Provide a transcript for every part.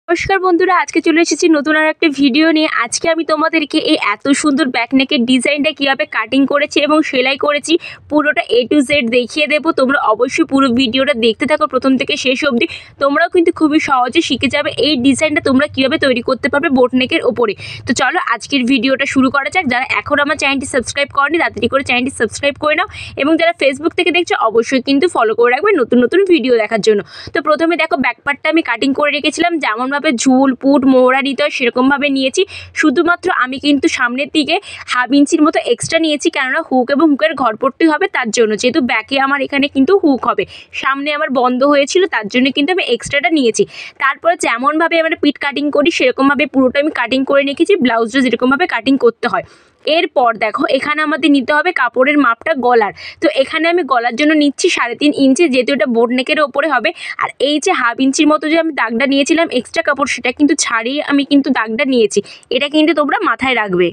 নমস্কার বন্ধুরা, আজকে চলে এসেছি নতুন আর একটা ভিডিও নিয়ে। আজকে আমি তোমাদেরকে এই এত সুন্দর ব্যাকনেকের ডিজাইনটা কিভাবে কাটিং করেছি এবং সেলাই করেছি পুরোটা A to Z দেখিয়ে দেবো। তোমরা অবশ্যই পুরো ভিডিওটা দেখতে থাকো প্রথম থেকে শেষ অবধি। তোমরাও কিন্তু খুবই সহজে শিখে যাবে এই ডিজাইনটা তোমরা কিভাবে তৈরি করতে পারবে বোটনেকের ওপরে। তো চলো আজকের ভিডিওটা শুরু করা যাক। যারা এখন আমার চ্যানেলটি সাবস্ক্রাইব করনি তাড়াতাড়ি করে চ্যানেলটি সাবস্ক্রাইব করে নাও, এবং যারা ফেসবুক থেকে দেখছো অবশ্যই কিন্তু ফলো করে রাখবে নতুন নতুন ভিডিও দেখার জন্য। তো প্রথমে দেখো ব্যাকপার্টটা আমি কাটিং করে রেখেছিলাম, যেমন ঝুল পুট মোহরা নিতে হয় সেরকমভাবে নিয়েছি। শুধুমাত্র আমি কিন্তু সামনের দিকে হাফ ইঞ্চির মতো এক্সট্রা নিয়েছি, কেননা হুক এবং হুকের ঘরপট্টি হবে তার জন্য। যেহেতু ব্যাকে আমার এখানে কিন্তু হুক হবে, সামনে আমার বন্ধ হয়েছিল তার জন্য কিন্তু আমি এক্সট্রাটা নিয়েছি। তারপরে যেমনভাবে আমরা পিট কাটিং করি সেরকমভাবে পুরোটা আমি কাটিং করে রেখেছি, ব্লাউজটা যেরকমভাবে কাটিং করতে হয়। এরপর দেখো এখানে আমাদের নিতে হবে কাপড়ের মাপটা গলার। তো এখানে আমি গলার জন্য নিচ্ছি 3.5 ইঞ্চি, যেহেতু এটা বোটনেকের ওপরে হবে। আর এই যে হাফ ইঞ্চির মতো যে আমি দাগটা নিয়েছিলাম এক্সট্রা কাপড়, সেটা কিন্তু ছাড়িয়ে আমি কিন্তু দাগটা নিয়েছি। এটা কিন্তু তোমরা মাথায় রাখবে।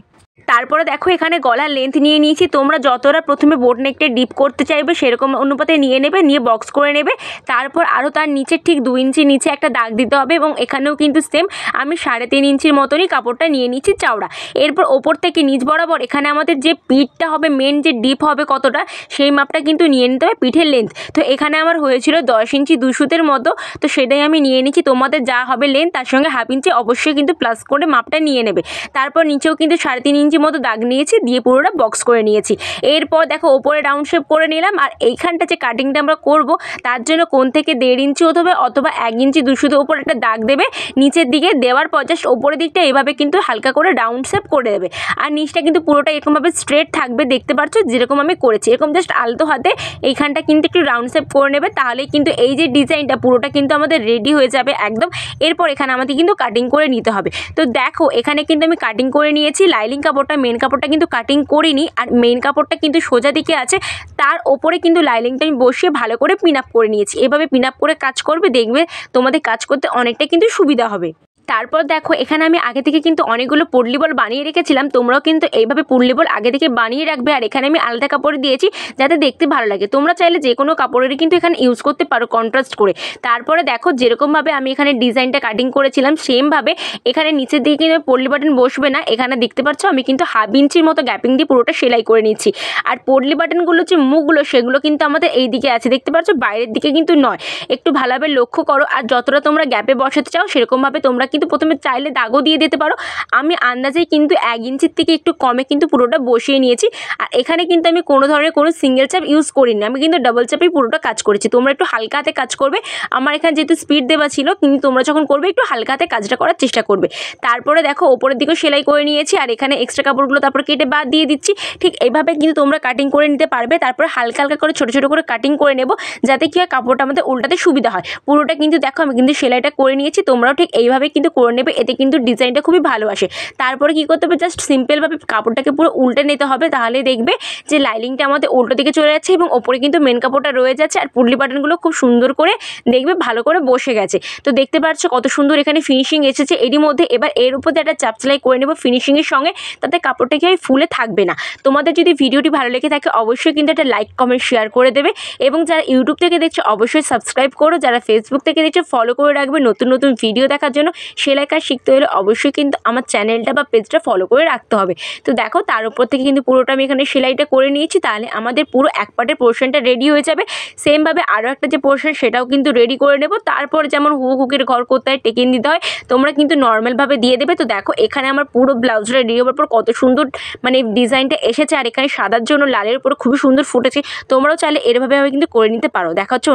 তারপরে দেখো এখানে গলার লেন্থ নিয়ে নিয়েছি। তোমরা যতটা প্রথমে বোটনেকটা ডিপ করতে চাইবে সেরকম অনুপাতে নিয়ে নেবে, নিয়ে বক্স করে নেবে। তারপর আরও তার নিচে ঠিক 2 ইঞ্চি নিচে একটা দাগ দিতে হবে, এবং এখানেও কিন্তু সেম আমি 3.5 ইঞ্চির মতনই কাপড়টা নিয়ে নিচ্ছি চওড়া। এরপর ওপর থেকে নিচ বরাবর এখানে আমাদের যে পিঠটা হবে, মেন যে ডিপ হবে কতটা, সেই মাপটা কিন্তু নিয়ে নিতে হবে পিঠের লেন্থ। তো এখানে আমার হয়েছিল 10 ইঞ্চি 2 সুতের মতো, তো সেটাই আমি নিয়ে নিচ্ছি। তোমাদের যা হবে লেন্থ তার সঙ্গে হাফ ইঞ্চি অবশ্যই কিন্তু প্লাস করে মাপটা নিয়ে নেবে। তারপর নিচেও কিন্তু 3.5 ইঞ্চি মতো দাগ নিয়েছি, দিয়ে পুরোটা বক্স করে নিয়েছি। এরপর দেখো ওপরে রাউন্ড শেপ করে নিলাম। আর এইখানটা যে কাটিংটা আমরা করব তার জন্য কোণ থেকে 1.5 ইঞ্চি অথবা 1 ইঞ্চি 2 সুতো উপর একটা দাগ দেবে নিচের দিকে। দেওয়ার পর জাস্ট ওপরের দিকটা এভাবে কিন্তু হালকা করে রাউন্ড শেপ করে দেবে। আর নিচটা কিন্তু পুরোটা এরকমভাবে স্ট্রেট থাকবে, দেখতে পাচ্ছ যেরকম আমি করেছি। এরকম জাস্ট আলতো হাতে এইখানটা কিন্তু একটু রাউন্ড শেপ করে নেবে, তাহলেই কিন্তু এই যে ডিজাইনটা পুরোটা কিন্তু আমাদের রেডি হয়ে যাবে একদম। এরপর এখানে আমাদের কিন্তু কাটিং করে নিতে হবে। তো দেখো এখানে কিন্তু আমি কাটিং করে নিয়েছি। লাইলিং কাপড়টা মেন কাপড়টা কিন্তু কাটিং করিনি, আর মেন কাপড়টা কিন্তু সোজা দিকে আছে, তার ওপরে কিন্তু লাইলিংটা আমি বসিয়ে ভালো করে পিন আপ করে নিয়েছি। এভাবে পিন আপ করে কাজ করবে, দেখবে তোমাদের কাজ করতে অনেকটা কিন্তু সুবিধা হবে। তারপর দেখো এখানে আমি আগে থেকে কিন্তু অনেকগুলো পুডলি বল বানিয়ে রেখেছিলাম, তোমরাও কিন্তু এইভাবে পুডলি বল আগে থেকে বানিয়ে রাখবে। আর এখানে আমি আলাদা কাপড় দিয়েছি যাতে দেখতে ভালো লাগে। তোমরা চাইলে যে কোনো কাপড়েরই কিন্তু এখানে ইউজ করতে পারো কন্ট্রাস্ট করে। তারপরে দেখো যেরকমভাবে আমি এখানে ডিজাইনটা কাটিং করেছিলাম সেমভাবে এখানে নিচের দিকে কিন্তু পুডলি বাটন বসবে না। এখানে দেখতে পাচ্ছ আমি কিন্তু হাফ ইঞ্চির মতো গ্যাপিং দিয়ে পুরোটা সেলাই করে নিচ্ছি। আর পুডলি বাটনগুলো যে মুখগুলো সেগুলো কিন্তু আমাদের এই দিকে আছে, দেখতে পাচ্ছ, বাইরের দিকে কিন্তু নয়। একটু ভালোভাবে লক্ষ্য করো। আর যতটা তোমরা গ্যাপে বসাতে চাও সেরকমভাবে তোমরা কিন্তু প্রথমে চাইলে দাগও দিয়ে দিতে পারো। আমি আন্দাজেই কিন্তু 1 ইঞ্চির থেকে একটু কমে কিন্তু পুরোটা বসিয়ে নিয়েছি। আর এখানে কিন্তু আমি কোনো ধরনের কোনো সিঙ্গেল চাপ ইউজ করিনি, আমি কিন্তু ডাবল চাপেই পুরোটা কাজ করেছি। তোমরা একটু হালকা হাতে কাজ করবে। আমার এখানে যেহেতু স্পিড দেওয়া ছিল, কিন্তু তোমরা যখন করবে একটু হালকা হাতে কাজটা করার চেষ্টা করবে। তারপরে দেখো ওপরের দিকেও সেলাই করে নিয়েছি, আর এখানে এক্সট্রা কাপড়গুলো তারপর কেটে বাদ দিয়ে দিচ্ছি। ঠিক এইভাবে কিন্তু তোমরা কাটিং করে নিতে পারবে। তারপর হালকা হালকা করে ছোটো ছোটো করে কাটিং করে নেব, যাতে কি হয় কাপড়টা আমাদের উল্টাতে সুবিধা হয়। পুরোটা কিন্তু দেখো আমি কিন্তু সেলাইটা করে নিয়েছি, তোমরাও ঠিক এইভাবে কিন্তু করে নেবে, এতে কিন্তু ডিজাইনটা খুবই ভালো আসে। তারপরে কী করতে হবে, জাস্ট সিম্পলভাবে কাপড়টাকে পুরো উল্টে নিতে হবে, তাহলে দেখবে যে লাইনিংটা আমাদের উল্টো দিকে চলে যাচ্ছে এবং ওপরে কিন্তু মেন কাপড়টা রয়ে যাচ্ছে। আর পুডলি বাটনগুলো খুব সুন্দর করে দেখবে ভালো করে বসে গেছে। তো দেখতে পাচ্ছ কত সুন্দর এখানে ফিনিশিং এসেছে। এরই মধ্যে এবার এর উপর একটা চাপ সেলাই করে নেব ফিনিশিংয়ের সঙ্গে, তাতে কাপড়টা কি হয় ফুলে থাকবে না। তোমাদের যদি ভিডিওটি ভালো লেগে থাকে অবশ্যই কিন্তু একটা লাইক কমেন্ট শেয়ার করে দেবে, এবং যারা ইউটিউব থেকে দেখছো অবশ্যই সাবস্ক্রাইব করো, যারা ফেসবুক থেকে দেখছো ফলো করে রাখবে নতুন নতুন ভিডিও দেখার জন্য। সেলাই কাজ শিখতে হলে অবশ্যই কিন্তু আমার চ্যানেলটা বা পেজটা ফলো করে রাখতে হবে। তো দেখো তার উপর থেকে কিন্তু পুরোটা আমি এখানে সেলাইটা করে নিয়েছি, তাহলে আমাদের পুরো এক পার্টের পোর্শনটা রেডি হয়ে যাবে। সেমভাবে আরও একটা যে পোর্শন সেটাও কিন্তু রেডি করে নেব। তারপর যেমন হুকের ঘর করতে হয়, টেকিং দিতে হয়, তোমরা কিন্তু নর্মালভাবে দিয়ে দেবে। তো দেখো এখানে আমার পুরো ব্লাউজটা রেডি হওয়ার পর কত সুন্দর মানে ডিজাইনটা এসেছে। আর এখানে সাদার জন্য লালের উপর খুবই সুন্দর ফুটেছে। তোমরাও চাইলে এরভাবে কিন্তু করে নিতে পারো। দেখা হচ্ছে